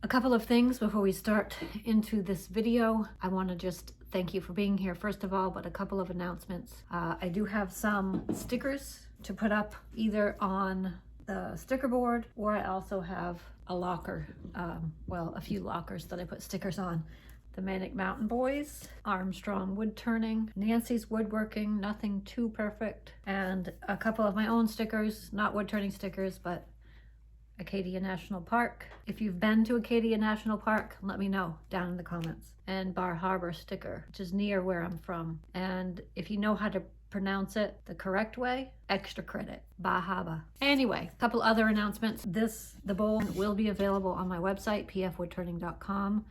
A couple of things before we start into this video. I want to just thank you for being here first of all, but a couple of announcements. I do have some stickers to put up either on the sticker board, or I also have a locker, well, a few lockers that I put stickers on. The Manic Mountain Boys, Armstrong Woodturning, Nancy's Woodworking, Nothing Too Perfect, and a couple of my own stickers, not woodturning stickers, but Acadia National Park. If you've been to Acadia National Park, let me know down in the comments. And Bar Harbor sticker, which is near where I'm from. And if you know how to pronounce it the correct way, extra credit. Bar Harbor. Anyway, a couple other announcements. The bowl will be available on my website, pfwoodturning.com.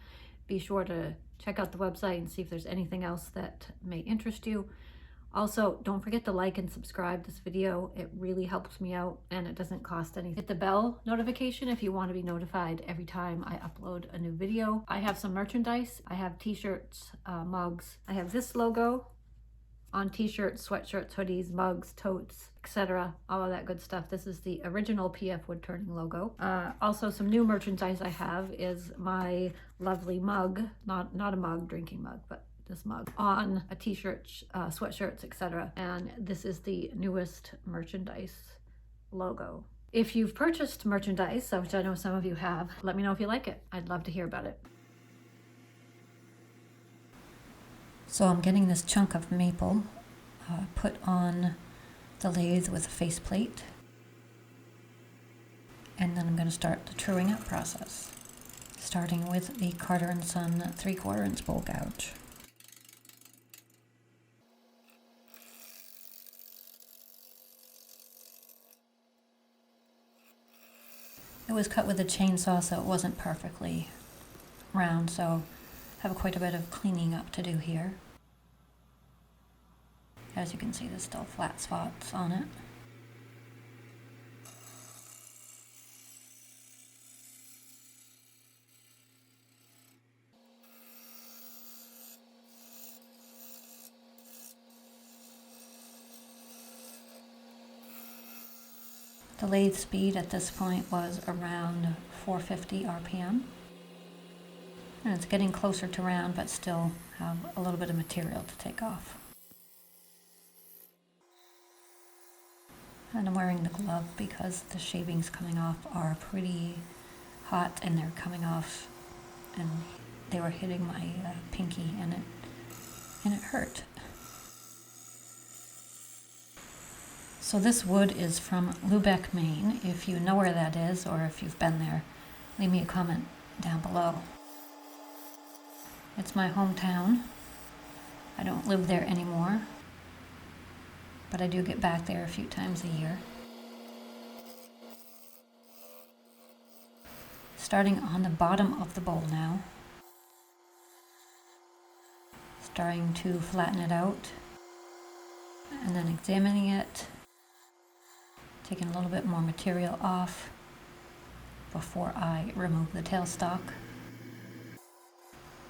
Be sure to check out the website and see if there's anything else that may interest you. Also, don't forget to like and subscribe this video. It really helps me out and it doesn't cost anything. Hit the bell notification if you want to be notified every time I upload a new video. I have some merchandise. I have t-shirts, mugs. I have this logo on t-shirts, sweatshirts, hoodies, mugs, totes, etc. All of that good stuff. This is the original PF Woodturning logo. Also, some new merchandise I have is my lovely mug, not a mug, drinking mug, but this mug on a t-shirt, sweatshirts, etc. And this is the newest merchandise logo. If you've purchased merchandise, which I know some of you have, let me know if you like it. I'd love to hear about it. So I'm getting this chunk of maple put on the lathe with a faceplate, and then I'm going to start the truing up process, starting with the Carter & Son 3/4 inch bowl gouge. It was cut with a chainsaw, so it wasn't perfectly round, so I have quite a bit of cleaning up to do here. As you can see, there's still flat spots on it. The lathe speed at this point was around 450 RPM. And it's getting closer to round, but still have a little bit of material to take off. And I'm wearing the glove because the shavings coming off are pretty hot, and they're coming off and they were hitting my pinky, and it hurt. So this wood is from Lubec, Maine. If you know where that is, or if you've been there, leave me a comment down below. It's my hometown. I don't live there anymore, but I do get back there a few times a year. Starting on the bottom of the bowl now. Starting to flatten it out, and then examining it. Taking a little bit more material off before I remove the tailstock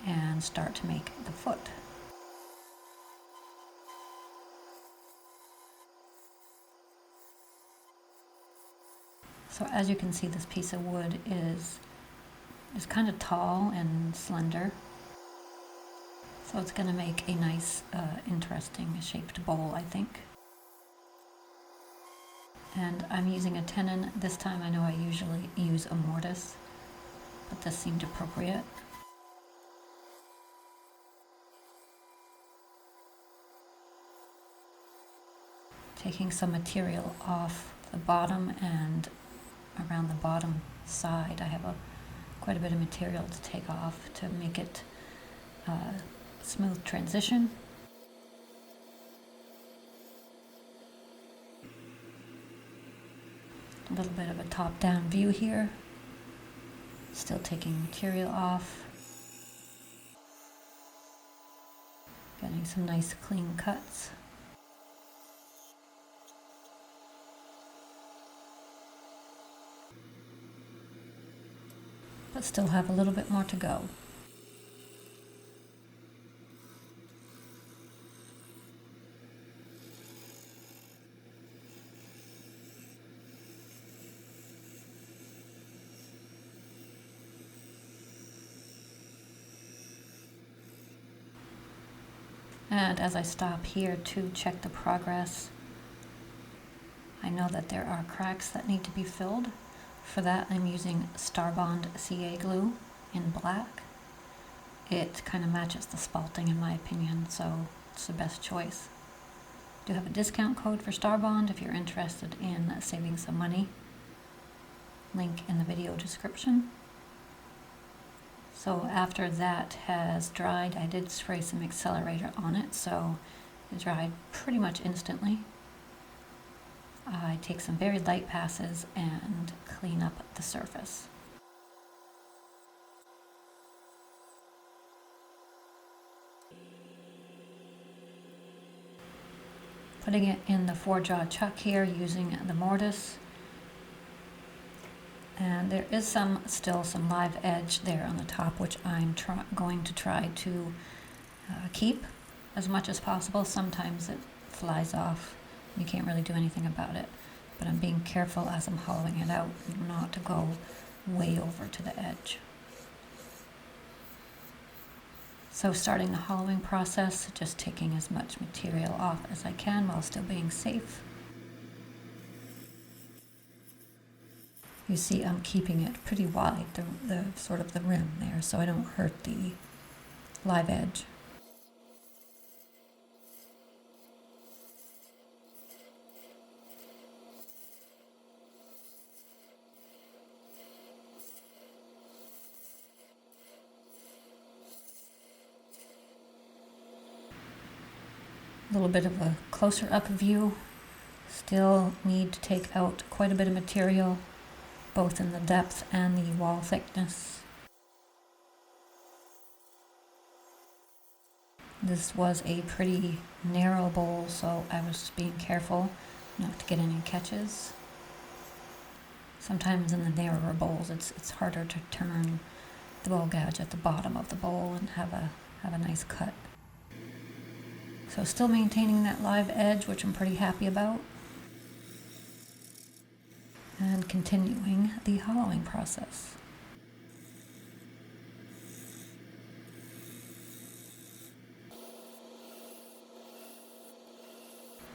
and start to make the foot. So as you can see, this piece of wood is kind of tall and slender. So it's going to make a nice, interesting shaped bowl, I think. And I'm using a tenon. This time I know I usually use a mortise, but this seemed appropriate. Taking some material off the bottom and around the bottom side. I have quite a bit of material to take off to make it a smooth transition. A little bit of a top-down view here. Still taking material off. Getting some nice clean cuts. But still have a little bit more to go. And as I stop here to check the progress, I know that there are cracks that need to be filled. For that, I'm using Starbond CA glue in black. It kind of matches the spalting in my opinion, so it's the best choice. I do have a discount code for Starbond if you're interested in saving some money. Link in the video description. So after that has dried, I did spray some accelerator on it, so it dried pretty much instantly. I take some very light passes and clean up the surface. Putting it in the 4-jaw chuck here using the mortise. And there is still some live edge there on the top, which I'm going to try to keep as much as possible. Sometimes it flies off. You can't really do anything about it. But I'm being careful as I'm hollowing it out not to go way over to the edge. So starting the hollowing process, just taking as much material off as I can while still being safe. You see I'm keeping it pretty wide, the sort of the rim there, so I don't hurt the live edge. A little bit of a closer up view. Still need to take out quite a bit of material, both in the depth and the wall thickness. This was a pretty narrow bowl, so I was being careful not to get any catches. Sometimes in the narrower bowls it's harder to turn the bowl gouge at the bottom of the bowl and have a nice cut. So still maintaining that live edge, which I'm pretty happy about. And continuing the hollowing process.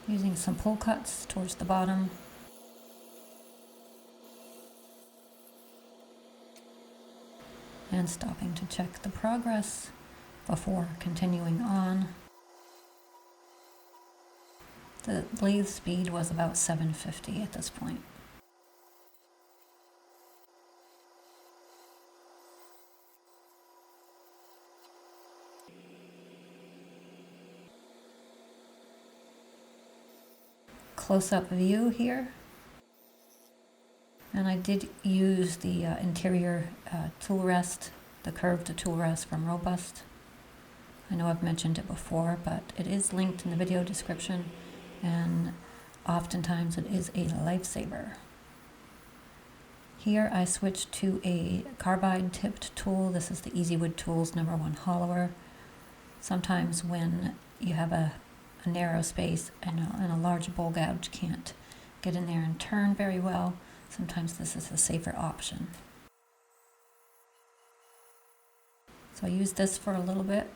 Using some pull cuts towards the bottom. And stopping to check the progress before continuing on. The lathe speed was about 750 at this point. Close-up view here. And I did use the interior tool rest, the curved tool rest from Robust. I know I've mentioned it before, but it is linked in the video description, and oftentimes it is a lifesaver. Here I switched to a carbide tipped tool. This is the Easy Wood Tools #1 hollower. Sometimes when you have a narrow space and a large bowl gouge can't get in there and turn very well, sometimes this is a safer option. So I used this for a little bit,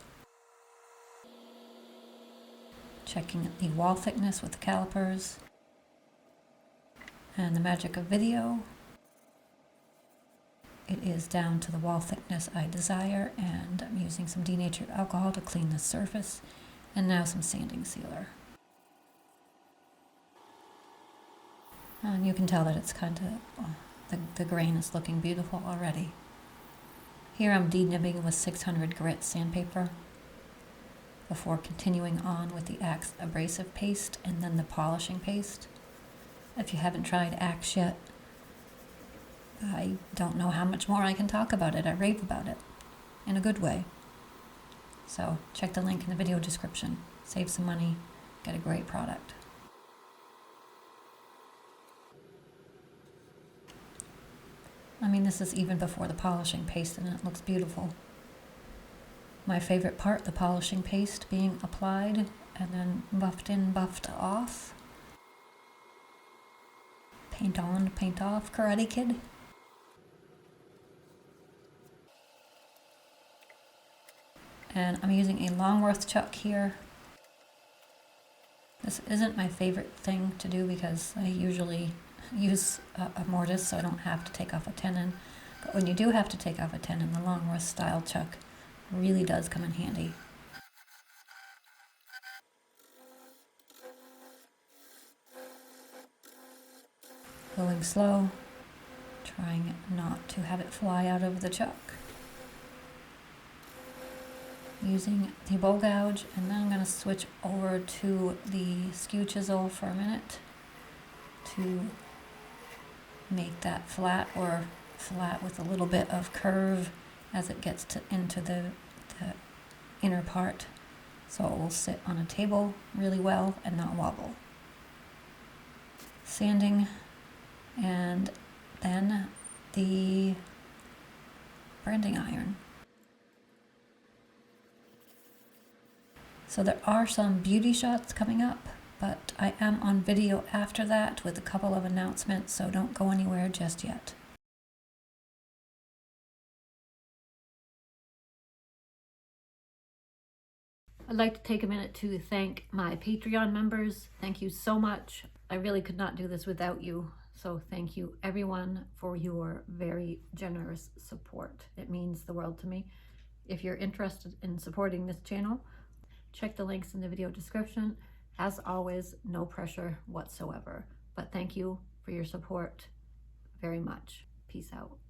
checking the wall thickness with the calipers, and the magic of video. It is down to the wall thickness I desire, and I'm using some denatured alcohol to clean the surface, and now some sanding sealer. And you can tell that it's kind of, the grain is looking beautiful already. Here I'm denibbing with 600 grit sandpaper before continuing on with the Axe abrasive paste and then the polishing paste. If you haven't tried Axe yet, I don't know how much more I can talk about it. I rave about it in a good way. So check the link in the video description. Save some money, get a great product. I mean, this is even before the polishing paste and it looks beautiful. My favorite part, the polishing paste being applied and then buffed in, buffed off. Paint on, paint off, Karate Kid. And I'm using a Longworth chuck here This isn't my favorite thing to do because I usually use a mortise, so I don't have to take off a tenon. But when you do have to take off a tenon, the long rust style chuck really does come in handy. Going slow, trying not to have it fly out of the chuck. Using the bowl gouge, and then I'm going to switch over to the skew chisel for a minute to make that flat, or flat with a little bit of curve as it gets into the inner part, so it will sit on a table really well and not wobble. Sanding, and then the branding iron. So there are some beauty shots coming up, but I am on video after that with a couple of announcements, so don't go anywhere just yet. I'd like to take a minute to thank my Patreon members. Thank you so much. I really could not do this without you. So thank you everyone for your very generous support. It means the world to me. If you're interested in supporting this channel, check the links in the video description. As always, no pressure whatsoever. But thank you for your support very much. Peace out.